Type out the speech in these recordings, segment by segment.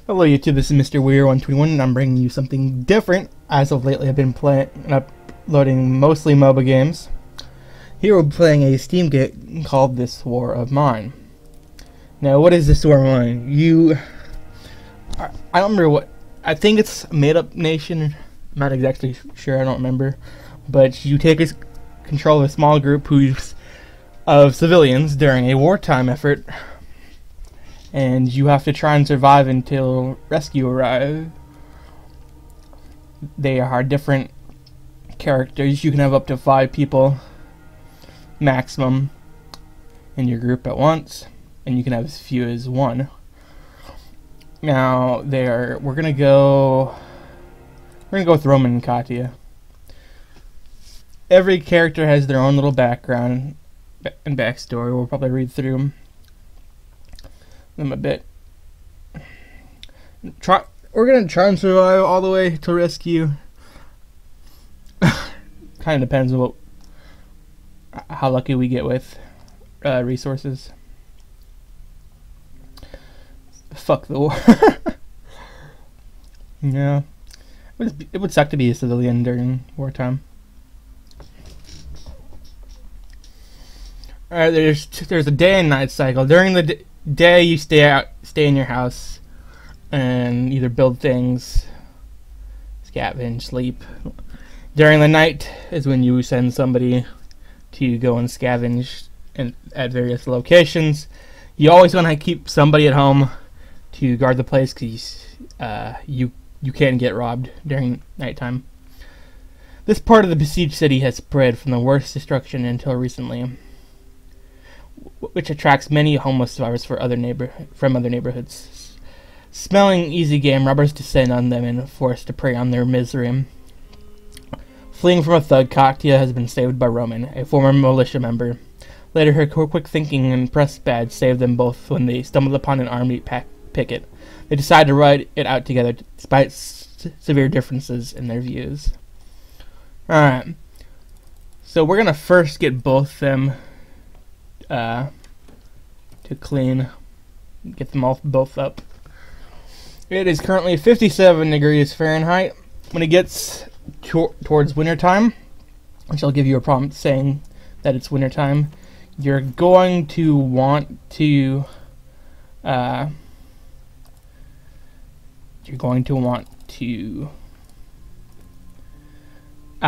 Hello YouTube, this is Mr. Weir121 and I'm bringing you something different. As of lately I've been uploading mostly MOBA games. Here we're playing a Steam game called This War of Mine. Now what is This War of Mine? I don't remember what, I think it's a made up nation, I'm not exactly sure, I don't remember. But you take control of a small group of civilians during a wartime effort. And you have to try and survive until rescue arrives. They are different characters. You can have up to 5 people maximum in your group at once, and you can have as few as 1. Now we're gonna go with Roman and Katya. Every character has their own little background and backstory. We'll probably read through them a bit. We're gonna try and survive all the way to rescue. Kind of depends on how lucky we get with resources. Fuck the war. Yeah, it would suck to be a civilian during wartime. Alright, there's a day and night cycle. During the day you stay in your house and either build things, scavenge, sleep. During the night is when you send somebody to go and scavenge at various locations. You always want to keep somebody at home to guard the place because you can get robbed during nighttime. This part of the besieged city has spread from the worst destruction until recently, which attracts many homeless survivors from other neighborhoods. Smelling easy game, robbers descend on them and are forced to prey on their misery. Fleeing from a thug, Katya has been saved by Roman, a former militia member. Later, her quick thinking and press badge saved them both when they stumbled upon an army picket. They decide to ride it out together despite severe differences in their views. Alright, so we're gonna first get both them to clean, get them all both up. It is currently 57 degrees Fahrenheit. When it gets towards wintertime, which I'll give you a prompt saying that it's wintertime, you're going to want to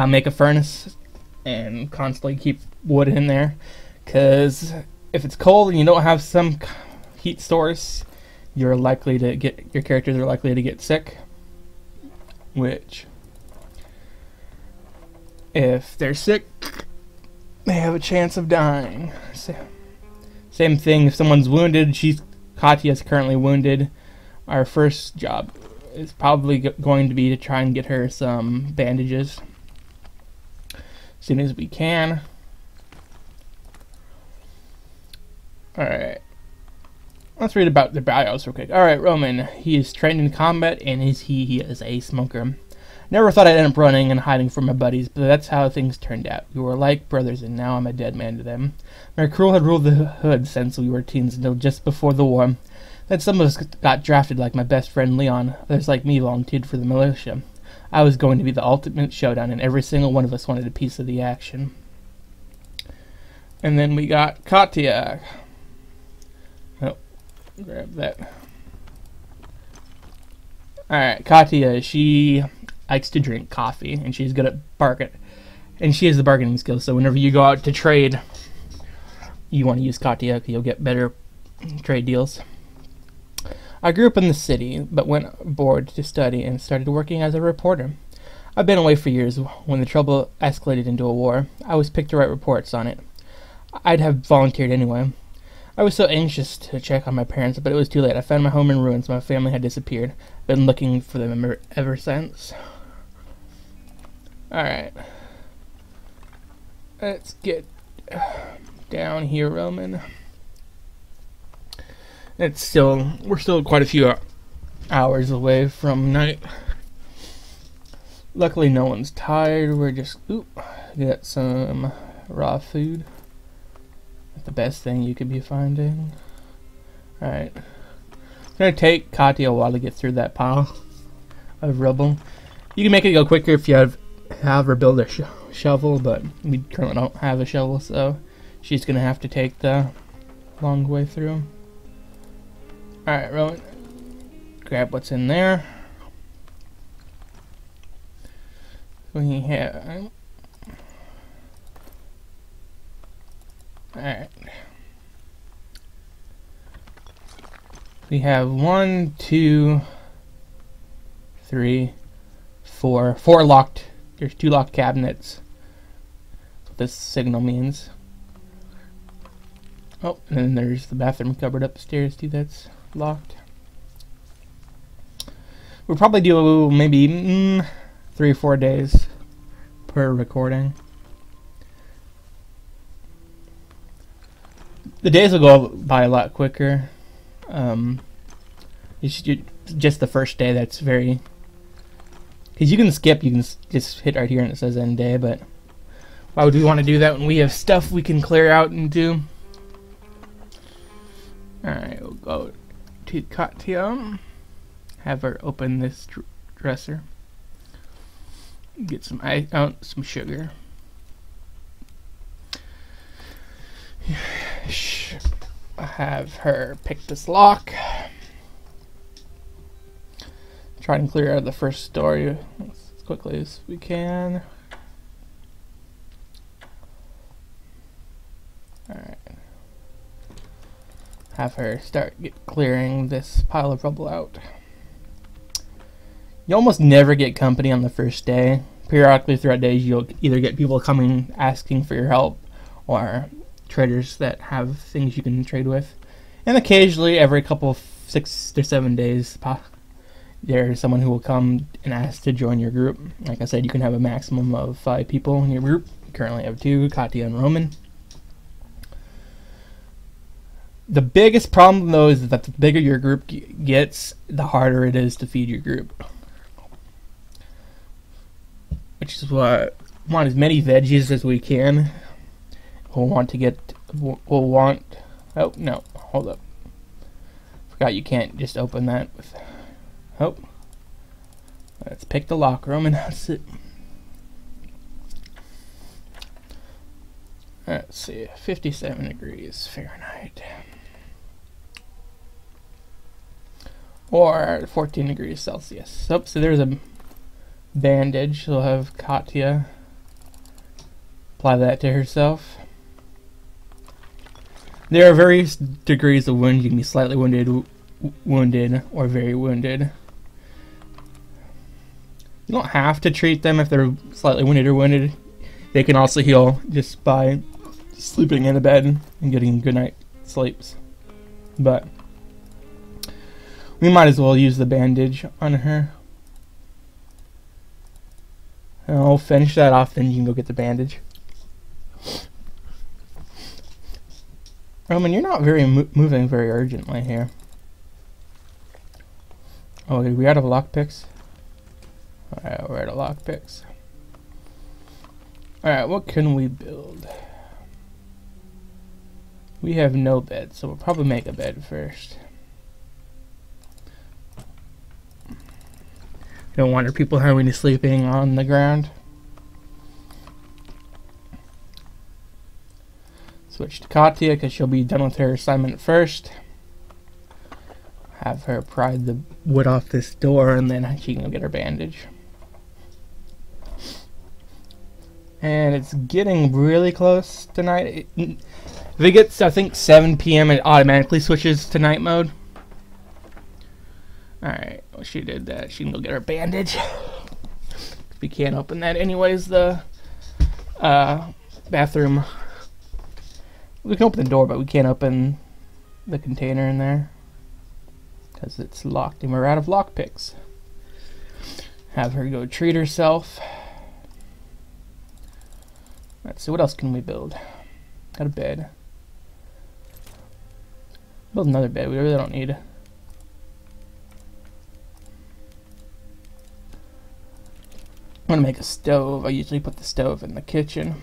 make a furnace and constantly keep wood in there. Because if it's cold and you don't have some heat source, your characters are likely to get sick. Which, if they're sick, they have a chance of dying. Same thing if someone's wounded. Katya's currently wounded. Our first job is probably going to be to try and get her some bandages as soon as we can. Alright, let's read about the bios real quick. Alright, Roman. He is trained in combat and he is a smoker. Never thought I'd end up running and hiding from my buddies, but that's how things turned out. We were like brothers and now I'm a dead man to them. Mercurial had ruled the hood since we were teens until just before the war. Then some of us got drafted like my best friend Leon. Others like me volunteered for the militia. I was going to be the ultimate showdown and every single one of us wanted a piece of the action. And then we got Katya. Grab that. Alright, Katya, she likes to drink coffee, and she's good at bargaining. And she has the bargaining skills, so whenever you go out to trade, you want to use Katya, because you'll get better trade deals. I grew up in the city, but went abroad to study and started working as a reporter. I've been away for years. When the trouble escalated into a war, I was picked to write reports on it. I'd have volunteered anyway. I was so anxious to check on my parents, but it was too late. I found my home in ruins. My family had disappeared. Been looking for them ever since. Alright. Let's get down here, Roman. We're still quite a few hours away from night. Luckily no one's tired. We're just, get some raw food. The best thing you could be finding. Alright. It's gonna take Katya a while to get through that pile of rubble. You can make it go quicker if you have her build a shovel, but we currently don't have a shovel, so she's gonna have to take the long way through. Alright, Rowan, grab what's in there. We have... Alright. We have 1, 2, 3, 4 locked. There's 2 locked cabinets. That's what this signal means. Oh, and then there's the bathroom cupboard upstairs too that's locked. We'll probably do maybe 3 or 4 days per recording. The days will go by a lot quicker. It's just the first day that's very... Because you can skip, you can just hit right here and it says end day, but why would we want to do that when we have stuff we can clear out and do? Alright, we'll go to Katya. Have her open this dresser. Get some ice, some sugar. Have her pick this lock. Try and clear out the first story as quickly as we can. Alright. Have her start clearing this pile of rubble out. You almost never get company on the first day. Periodically throughout days you'll either get people coming asking for your help or traders that have things you can trade with. And occasionally every couple of 6 to 7 days there's someone who will come and ask to join your group. Like I said, you can have a maximum of 5 people in your group. You currently have 2, Katya and Roman. The biggest problem though is that the bigger your group gets, the harder it is to feed your group. Which is why we want as many veggies as we can. We'll want, oh no, hold up. Forgot you can't just open that with, oh. Let's pick the lock, Roman, that's it. Let's see, 57 degrees Fahrenheit. Or 14 degrees Celsius. Oh, so there's a bandage. We'll have Katya apply that to herself. There are various degrees of wound. You can be slightly wounded, or very wounded. You don't have to treat them if they're slightly wounded or wounded. They can also heal just by sleeping in a bed and getting good night sleeps. But we might as well use the bandage on her. And I'll finish that off, then you can go get the bandage. Roman, you're not moving very urgently here. Oh, are we out of lockpicks? Alright, we're out of lockpicks. Alright, what can we build? We have no bed, so we'll probably make a bed first. Don't want our people having to sleeping on the ground. Switch to Katya because she'll be done with her assignment first. Have her pry the wood off this door and then she can go get her bandage. And it's getting really close tonight. If it gets, I think, 7 p.m. it automatically switches to night mode. Alright, well, she did that. She can go get her bandage. We can't open that anyways, the bathroom. We can open the door, but we can't open the container in there because it's locked and we're out of lockpicks. Have her go treat herself. Let's see, what else can we build? Got a bed. Build another bed, we really don't need. I'm gonna make a stove. I usually put the stove in the kitchen.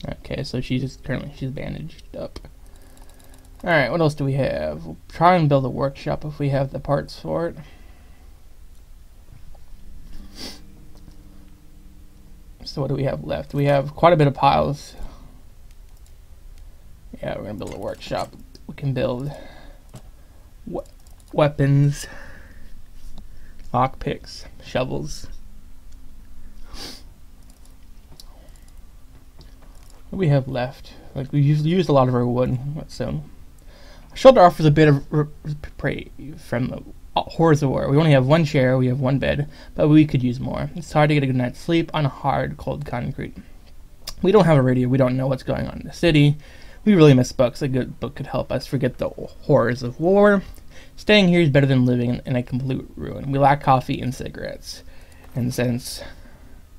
Okay, so she's bandaged up. Alright, what else do we have? We'll try and build a workshop if we have the parts for it. So what do we have left? We have quite a bit of piles. Yeah, we're gonna build a workshop. We can build weapons, lockpicks, shovels. What do we have left? Like, we used a lot of our wood, so shelter offers a bit of prey from the horrors of war. We only have one chair, we have one bed, but we could use more. It's hard to get a good night's sleep on hard, cold concrete. We don't have a radio, we don't know what's going on in the city. We really miss books. A good book could help us forget the horrors of war. Staying here is better than living in a complete ruin. We lack coffee and cigarettes. And since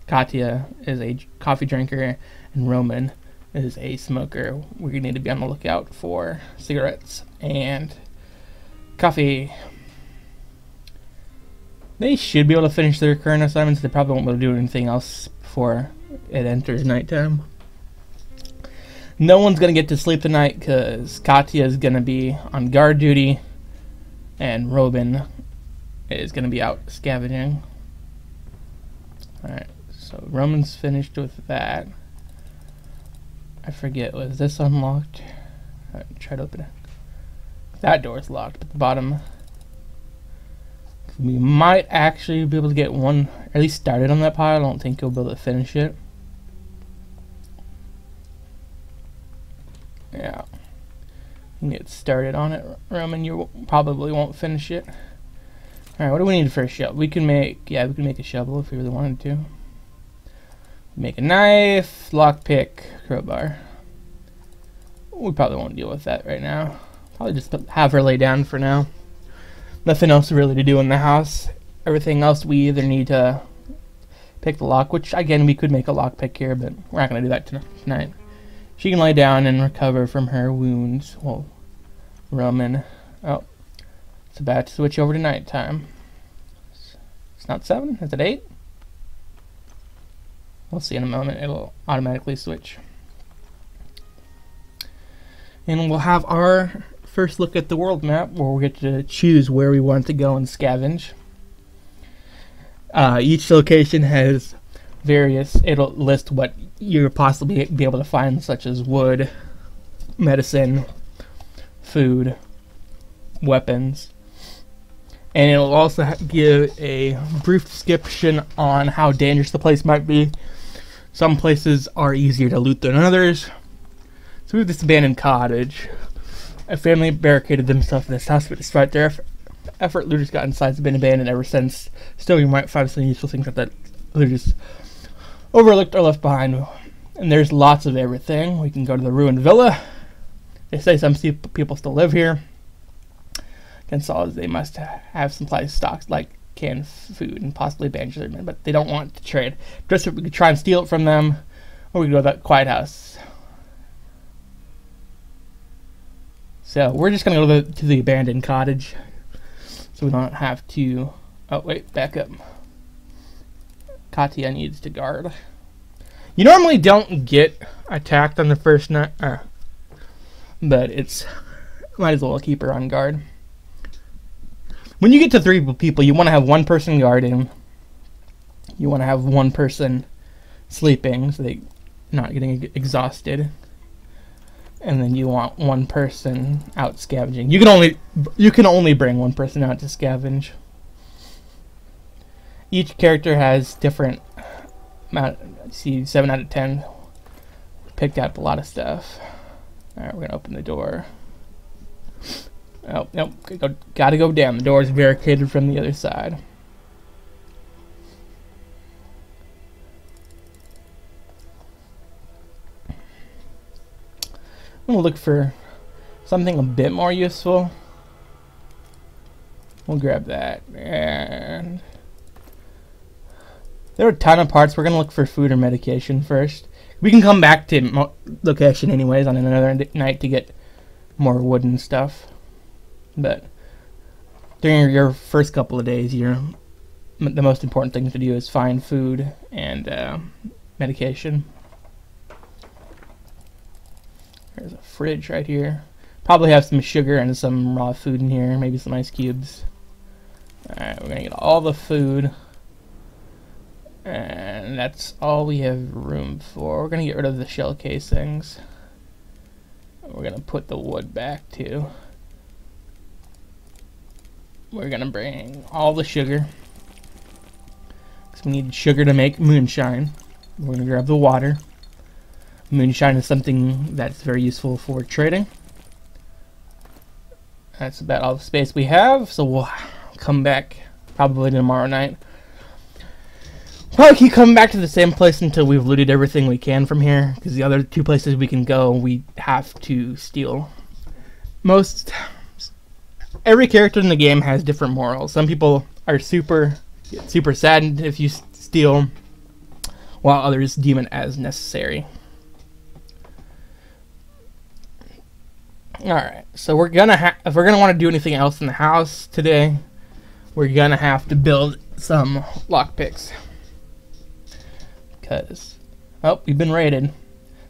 Katya is a coffee drinker and Roman is a smoker, we need to be on the lookout for cigarettes and coffee. They should be able to finish their current assignments. They probably won't be able to do anything else before it enters nighttime. No one's going to get to sleep tonight because Katya is going to be on guard duty and Robin is going to be out scavenging. Alright, so Roman's finished with that. I forget, was this unlocked? Alright, try to open it. That door is locked, but the bottom. We might actually be able to get one, at least started on that pile. I don't think you'll be able to finish it. Yeah. You can get started on it, Roman. You probably won't finish it. Alright, what do we need for a shovel? We can make a shovel if we really wanted to. Make a knife, lockpick, crowbar. We probably won't deal with that right now. Probably just have her lay down for now. Nothing else really to do in the house. Everything else we either need to pick the lock, which again we could make a lockpick here, but we're not going to do that tonight. She can lay down and recover from her wounds. Well, Roman. Oh, it's about to switch over to nighttime. It's not 7. Is it 8? We'll see in a moment. It'll automatically switch. And we'll have our first look at the world map where we get to choose where we want to go and scavenge. Each location has various, it'll list what you'll possibly be able to find, such as wood, medicine, food, weapons, and it'll also give a brief description on how dangerous the place might be. Some places are easier to loot than others. So we have this abandoned cottage. A family barricaded themselves in this house, but despite their effort, looters got inside. It's been abandoned ever since. Still, you might find some useful things that looters overlooked or left behind. And there's lots of everything. We can go to the ruined villa. They say some people still live here. Gonzalez, they must have supply stocks like canned food and possibly bandages, but they don't want to trade. Just if we could try and steal it from them, or we could go to that quiet house. So we're just gonna go to the abandoned cottage, so we don't have to. Oh wait, back up. Katya needs to guard. You normally don't get attacked on the first night, but it's might as well keep her on guard. When you get to 3 people, you want to have one person guarding. You want to have one person sleeping, so they're not getting exhausted. And then you want one person out scavenging. You can only bring one person out to scavenge. Each character has different amount. See, 7 out of 10. Picked out a lot of stuff. All right, we're gonna open the door. Oh, nope, gotta go down. The door is barricaded from the other side. I'm gonna look for something a bit more useful. We'll grab that. And there are a ton of parts. We're gonna look for food or medication first. We can come back to location anyways on another night to get more wood and stuff. But during your first couple of days, the most important thing to do is find food and medication. There's a fridge right here. Probably have some sugar and some raw food in here, maybe some ice cubes. Alright, we're gonna get all the food. And that's all we have room for. We're gonna get rid of the shell casings. We're gonna put the wood back too. We're gonna bring all the sugar, because we need sugar to make moonshine. We're gonna grab the water. Moonshine is something that's very useful for trading. That's about all the space we have, so we'll come back probably tomorrow night. Probably keep coming back to the same place until we've looted everything we can from here, because the other two places we can go, we have to steal. Every character in the game has different morals. Some people are super saddened if you steal, while others deem it as necessary. Alright, so if we're gonna want to do anything else in the house today, we're gonna have to build some lockpicks. Because, oh, we've been raided.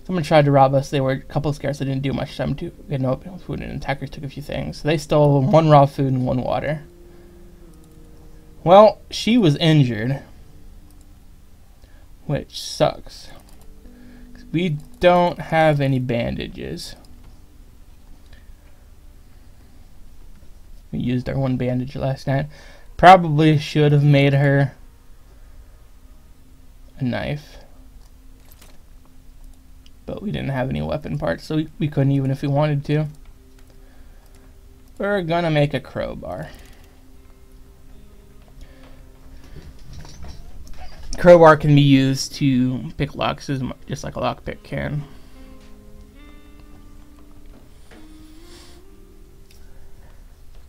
Someone tried to rob us. They were a couple scarce. They didn't do much time to get no food, and attackers took a few things. So they stole 1 raw food and 1 water. Well, she was injured, which sucks. We don't have any bandages. We used our 1 bandage last night. Probably should have made her a knife. But we didn't have any weapon parts, so we couldn't even if we wanted to. We're gonna make a crowbar. Crowbar can be used to pick locks just like a lockpick can.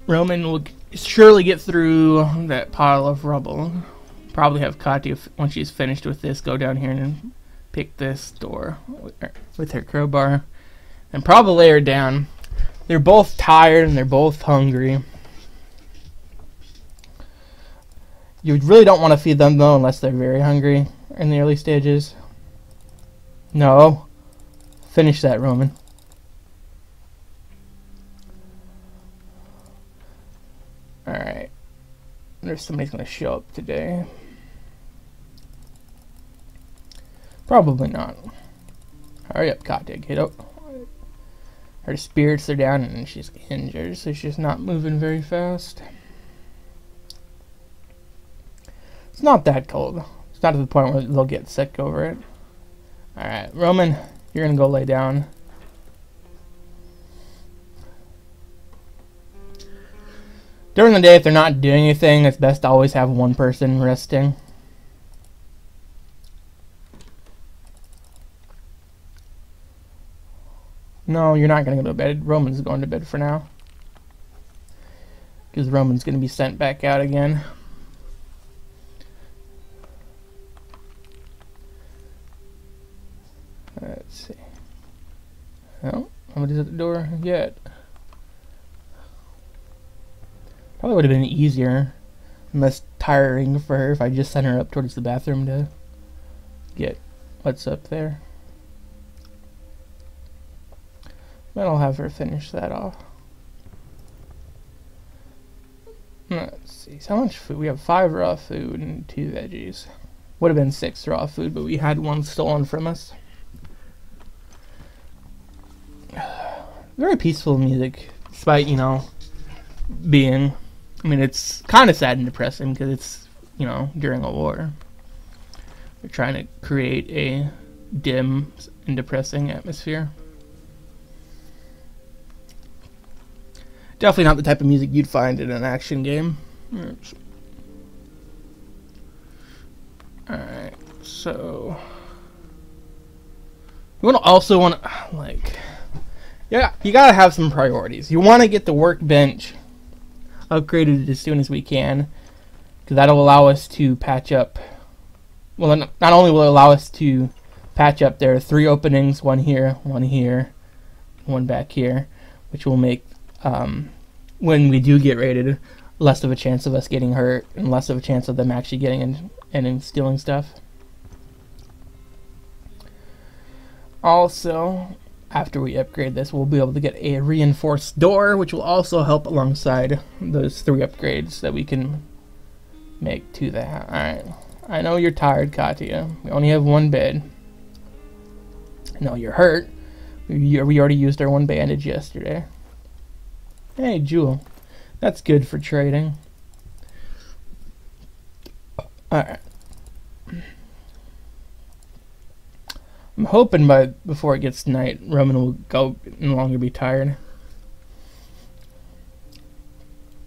Roman will surely get through that pile of rubble. Probably have Katya, once she's finished with this, go down here and pick this door with her crowbar. And probably lay her down. They're both tired and they're both hungry. You really don't want to feed them though unless they're very hungry in the early stages. No. Finish that, Roman. Alright. There's somebody's going to show up today. Probably not. Hurry up, Katya. Get up. Her spirits are down and she's injured, so she's not moving very fast. It's not that cold. It's not to the point where they'll get sick over it. Alright, Roman, you're going to go lay down. During the day, if they're not doing anything, it's best to always have 1 person resting. No, you're not going to go to bed. Roman's going to bed for now. Because Roman's going to be sent back out again. Let's see. Oh, nobody's at the door yet. Probably would have been easier and less tiring for her if I just sent her up towards the bathroom to get what's up there. But I'll have her finish that off. Let's see. So how much food? We have 5 raw food and 2 veggies. Would have been 6 raw food, but we had 1 stolen from us. Very peaceful music, despite, you know, being... I mean, it's kind of sad and depressing because it's, you know, during a war. We're trying to create a dim and depressing atmosphere. Definitely not the type of music you'd find in an action game. Alright, so... You also want to, like... Yeah, you gotta have some priorities. You want to get the workbench upgraded as soon as we can, because that'll allow us to patch up. Well, not only will it allow us to patch up, there are 3 openings, 1 here, 1 back here, which will make when we do get raided, less of a chance of us getting hurt and less of a chance of them actually getting in and stealing stuff. Also, after we upgrade this, we'll be able to get a reinforced door, which will also help alongside those 3 upgrades that we can make to the house. Alright. I know you're tired, Katya. We only have 1 bed. I know you're hurt. We already used our 1 bandage yesterday. Hey, Jewel. That's good for trading. Alright. I'm hoping before it gets night, Roman will no longer be tired.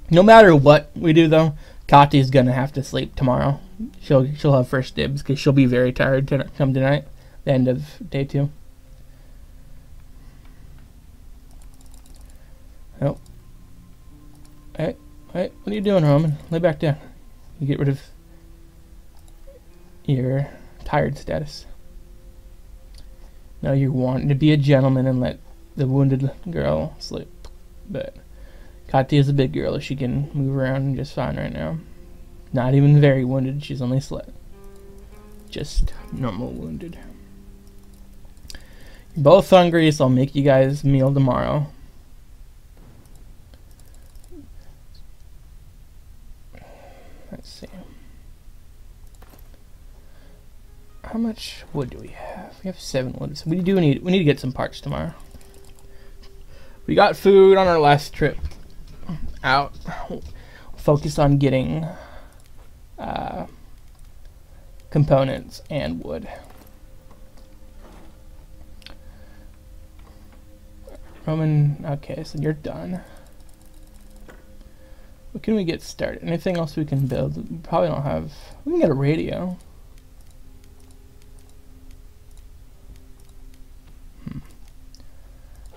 No matter what we do, though, Katya's gonna have to sleep tomorrow. She'll have first dibs because she'll be very tired to come tonight, the end of day 2. Oh. Hey, what are you doing, Roman? Lay back down. You get rid of your tired status. Now you're wanting to be a gentleman and let the wounded girl sleep. But Katya's a big girl. She can move around just fine right now. Not even very wounded. She's only just normal wounded. You're both hungry, so I'll make you guys a meal tomorrow. Let's see. How much wood do we have? We have 7 wood. So we need to get some parts tomorrow. We got food on our last trip out. Focus on getting components and wood. Roman, okay, so you're done. What can we get started? Anything else we can build? We probably don't have. We can get a radio.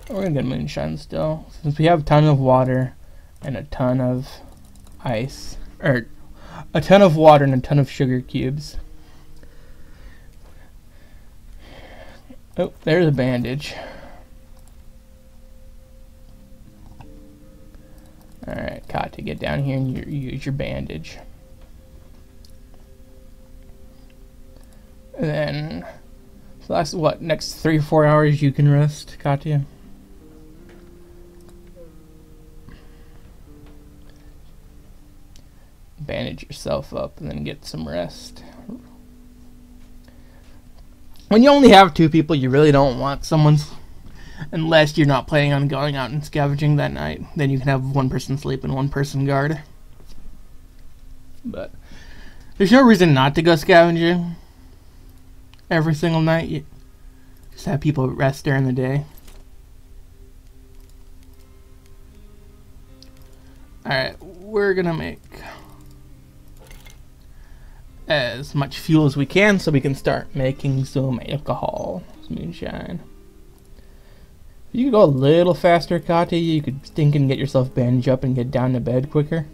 We're gonna get moonshine still, since we have a ton of water and a ton of ice, or a ton of water and a ton of sugar cubes. Oh, there's a bandage. Alright, Katya, get down here and use your bandage. And then, so that's what, next 3 or 4 hours you can rest, Katya? Bandage yourself up and then get some rest. When you only have 2 people, you really don't want someone's, unless you're not planning on going out and scavenging that night. Then you can have 1 person sleep and 1 person guard. But there's no reason not to go scavenging every single night. You just have people rest during the day. Alright, we're gonna make as much fuel as we can so we can start making some alcohol, some moonshine. You could go a little faster, Katya. You could think and get yourself bandaged up and get down to bed quicker.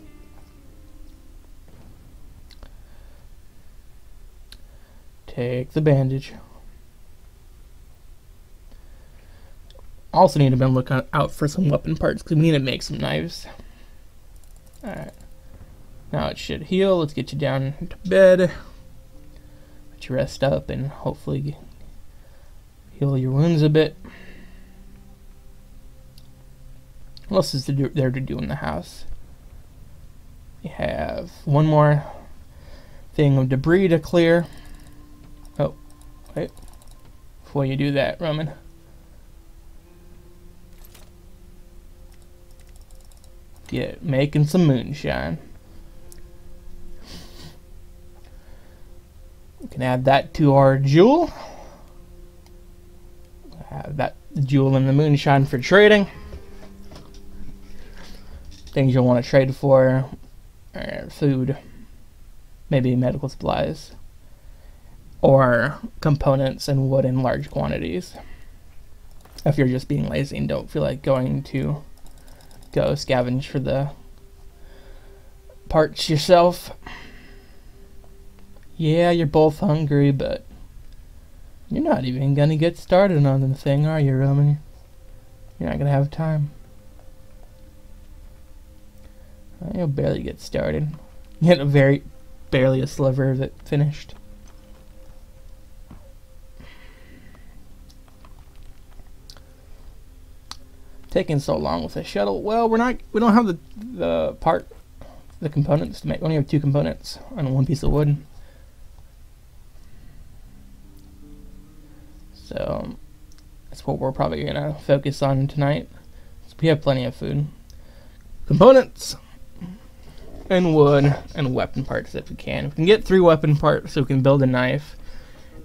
Take the bandage. Also need to be looking out for some weapon parts because we need to make some knives. Alright. Now it should heal. Let's get you down to bed. Let you rest up and hopefully heal your wounds a bit. What else is there to do in the house? We have 1 more thing of debris to clear. Oh, wait. Before you do that, Roman. Get making some moonshine. We can add that to our jewel. Have that jewel and the moonshine for trading. Things you'll want to trade for are food, maybe medical supplies, or components and wood in large quantities. If you're just being lazy and don't feel like going to go scavenge for the parts yourself. Yeah, you're both hungry, but you're not even gonna get started on the thing, are you, Roman? You're not gonna have time. You'll barely get started. You had barely a sliver of it finished. taking so long with the shuttle? Well, we don't have the components to make. We only have 2 components on 1 piece of wood. So that's what we're probably gonna focus on tonight. So we have plenty of food, components, and wood, and weapon parts if we can. If we can get 3 weapon parts so we can build a knife,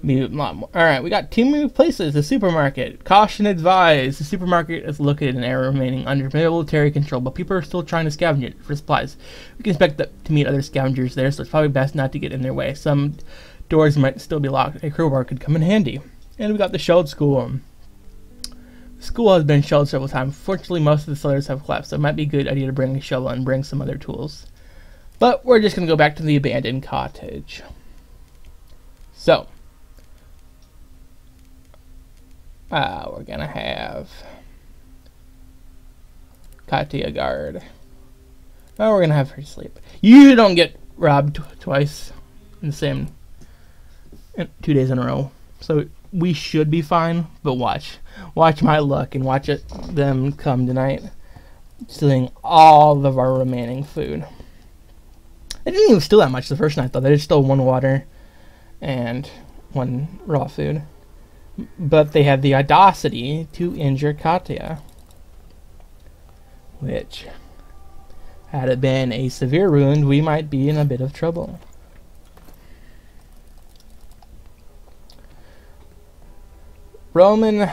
be a lot more. Alright, we got 2 new places. The supermarket. Caution advised. The supermarket is located in an area remaining under military control, but people are still trying to scavenge it for supplies. We can expect to meet other scavengers there, so it's probably best not to get in their way. Some doors might still be locked. A crowbar could come in handy. And we got the shelled school. The school has been shelled several times. Fortunately, most of the cellars have collapsed, so it might be a good idea to bring a shovel and bring some other tools. But we're just going to go back to the abandoned cottage. So, we're gonna have Katia guard. Oh, we're gonna have her sleep. You don't get robbed twice in the same 2 days in a row, so we should be fine. But watch my luck and watch them come tonight, stealing all of our remaining food. They didn't even steal that much the first night though. They just stole 1 water and 1 raw food. But they had the audacity to injure Katia, which, had it been a severe wound, we might be in a bit of trouble. Roman,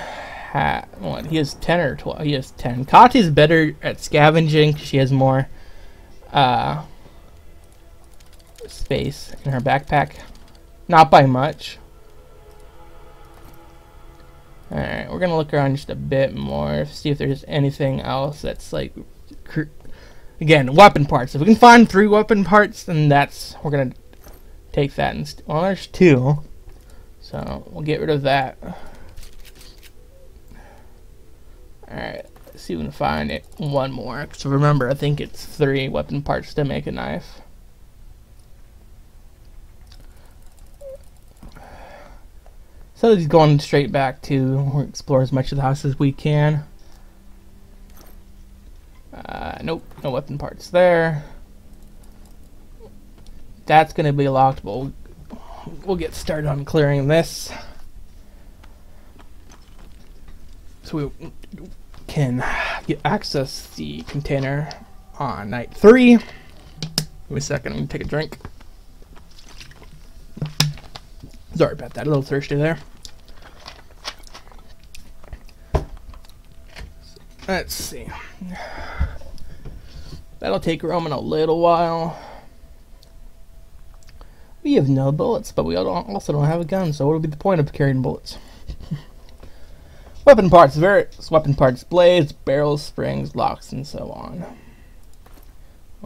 he has 10 or 12. He has 10. Katia's better at scavenging because she has more space in her backpack. Not by much. Alright, we're going to look around just a bit more, see if there's anything else that's like, again, weapon parts. If we can find 3 weapon parts, then we're going to take that. Well, there's 2, so we'll get rid of that. Alright, let's see if we can find 1 more. So remember, I think it's 3 weapon parts to make a knife. So he's going straight back to explore as much of the house as we can. Nope, no weapon parts there. That's going to be locked, but we'll get started on clearing this. So we can access the container on night 3. Give me a second, I'm going to take a drink. Sorry about that, a little thirsty there. Let's see. That'll take Roman a little while. We have no bullets, but we also don't have a gun, so what would be the point of carrying bullets? Weapon parts, various weapon parts, blades, barrels, springs, locks, and so on.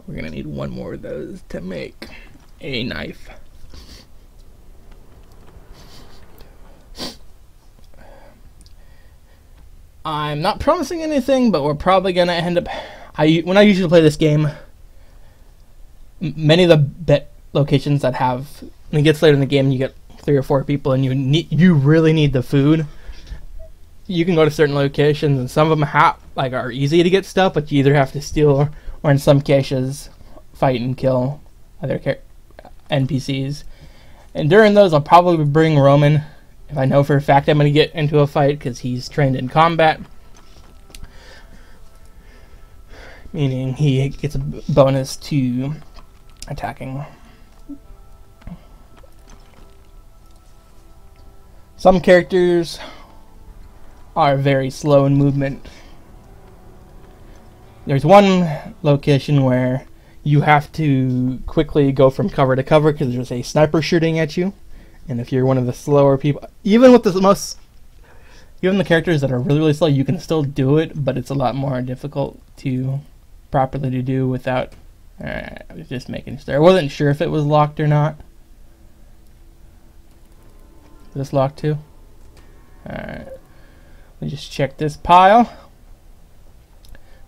We're gonna need 1 more of those to make a knife. I'm not promising anything, but we're probably gonna end up. When I usually play this game, many of the locations that have, when it gets later in the game, you get 3 or 4 people, and you really need the food. You can go to certain locations, and some of them are easy to get stuff, but you either have to steal or in some cases fight and kill other NPCs. And during those, I'll probably bring Roman. If I know for a fact I'm going to get into a fight because he's trained in combat, meaning he gets a bonus to attacking. Some characters are very slow in movement. There's one location where you have to quickly go from cover to cover because there's a sniper shooting at you. And if you're one of the slower people, even the characters that are really, really slow, you can still do it, but it's a lot more difficult to properly do without. I was just making sure. I wasn't sure if it was locked or not. Is this locked too? Alright. Let me just check this pile.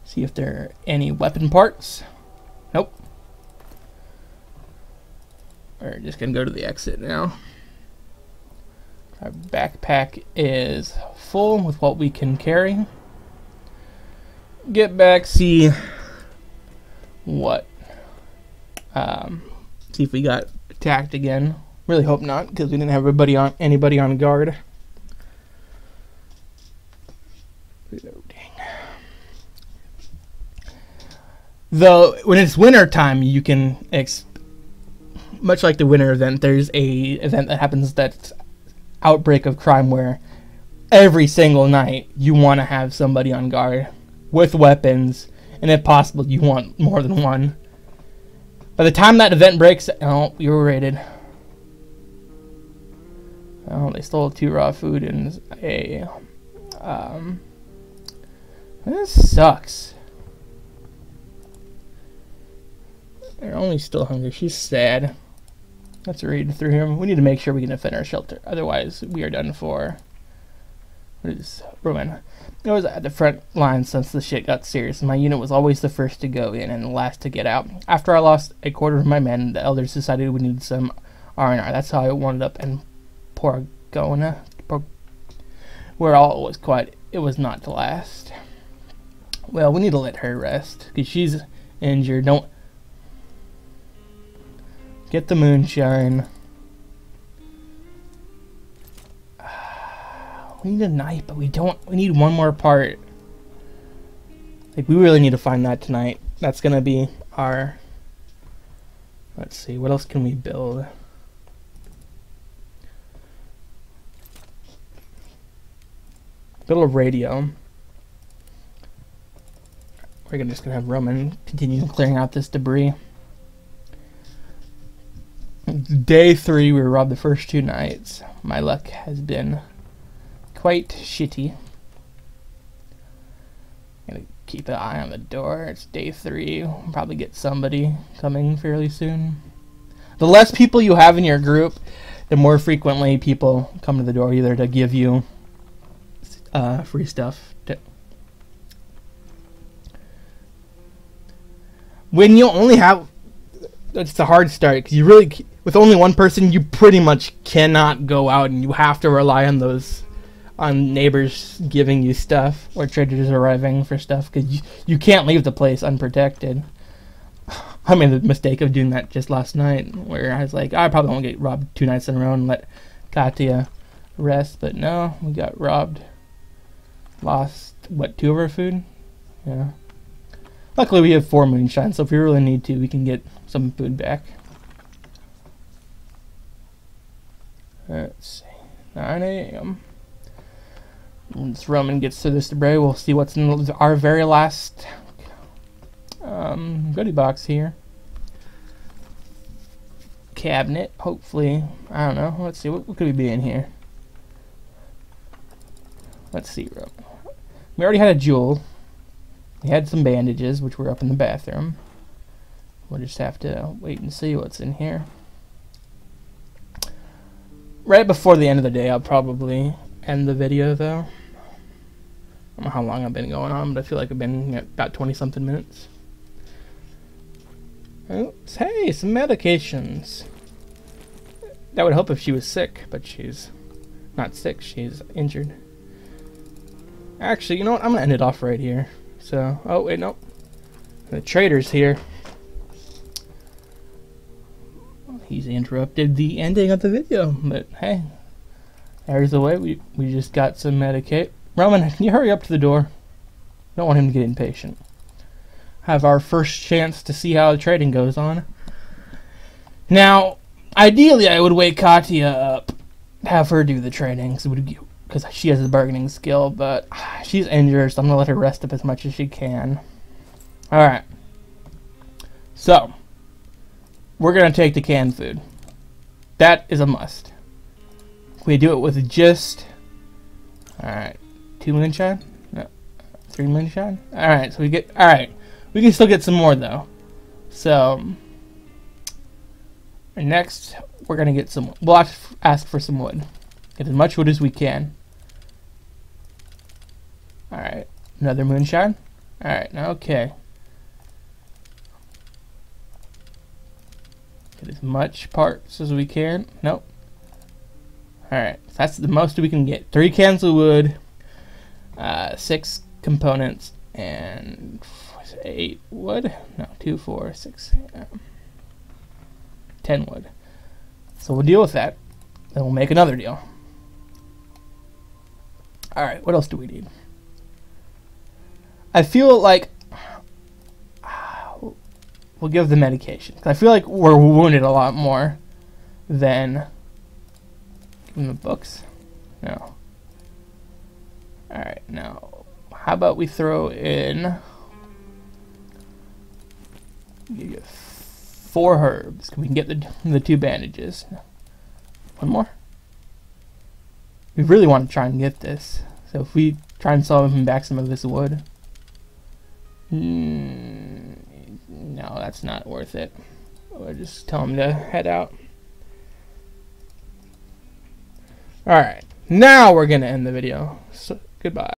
See if there are any weapon parts. Nope. We're just gonna go to the exit now. Our backpack is full with what we can carry. get back, see what, see if we got attacked again. Really hope not, because we didn't have anybody on guard. Though when it's winter time, you can much like the winter event, there's a event that happens that's outbreak of crime where every single night you want to have somebody on guard with weapons, and if possible you want more than one. By the time that event breaks, oh, you were raided. Oh, they stole 2 raw food and a this sucks. They're only still hungry. She's sad. Let's raid through here. We need to make sure we can defend our shelter. Otherwise, we are done for. What is Roman? I was at the front line since the shit got serious. My unit was always the first to go in and the last to get out. After I lost a quarter of my men, the elders decided we needed some R&R. That's how I wound up in Porgona, where all was quiet. It was not to last. Well, we need to let her rest because she's injured. Don't get the moonshine. We need a knife, but we need one more part. Like, we really need to find that tonight. That's gonna be our, let's see, what else can we build? Build a radio. We're just gonna have Roman continue clearing out this debris. Day 3, we were robbed the first 2 nights. My luck has been quite shitty. Gonna keep an eye on the door. It's day 3. We'll probably get somebody coming fairly soon. The less people you have in your group, the more frequently people come to the door, either to give you free stuff. When you only have, it's a hard start because you really, with only one person, you pretty much cannot go out, and you have to rely on neighbors giving you stuff or traders arriving for stuff because you can't leave the place unprotected. I made the mistake of doing that just last night, where I was like, I probably won't get robbed 2 nights in a row and let Katya rest, but no, we got robbed. Lost, what, 2 of our food? Yeah. Luckily we have 4 moonshine, so if we really need to, we can get some food back. Let's see. 9 a.m. Once Roman gets to this debris, we'll see what's in our very last goodie box here. Cabinet, hopefully. I don't know. Let's see. What could we be in here? Let's see, Roman. We already had a jewel. We had some bandages, which were up in the bathroom. We'll just have to wait and see what's in here. Right before the end of the day, I'll probably end the video, though. I don't know how long I've been going on, but I feel like I've been about 20-something minutes. Oops, hey, some medications. That would help if she was sick, but she's not sick. She's injured. Actually, you know what? I'm going to end it off right here. So, oh, wait, no. The trader's here. He's interrupted the ending of the video, but hey, there's the way. We just got some Medicaid. Roman, can you hurry up to the door? Don't want him to get impatient. Have our first chance to see how the trading goes on. Now, ideally, I would wake Katya up, have her do the trading, because she has the bargaining skill, but she's injured, so I'm going to let her rest up as much as she can. Alright. So, we're going to take the canned food. That is a must. We do it with just, alright, 2 moonshine? No, 3 moonshine? Alright, so we get, alright. We can still get some more, though. So, next, we're going to get some, we'll ask for some wood. Get as much wood as we can. Alright, another moonshine. Alright, okay. Get as much parts as we can. Nope. Alright, that's the most we can get. 3 cans of wood, 6 components, and 8 wood. No, 2, 4, 6, 10 wood. So we'll deal with that. Then we'll make another deal. Alright, what else do we need? I feel like we'll give the medication. I feel like we're wounded a lot more than give them the books. No. Alright, now how about we throw in 4 herbs. We can get the 2 bandages. One more. We really want to try and get this. So if we try and solve him back some of this wood. No, that's not worth it. We'll just tell him to head out. Alright, now we're going to end the video. So, goodbye.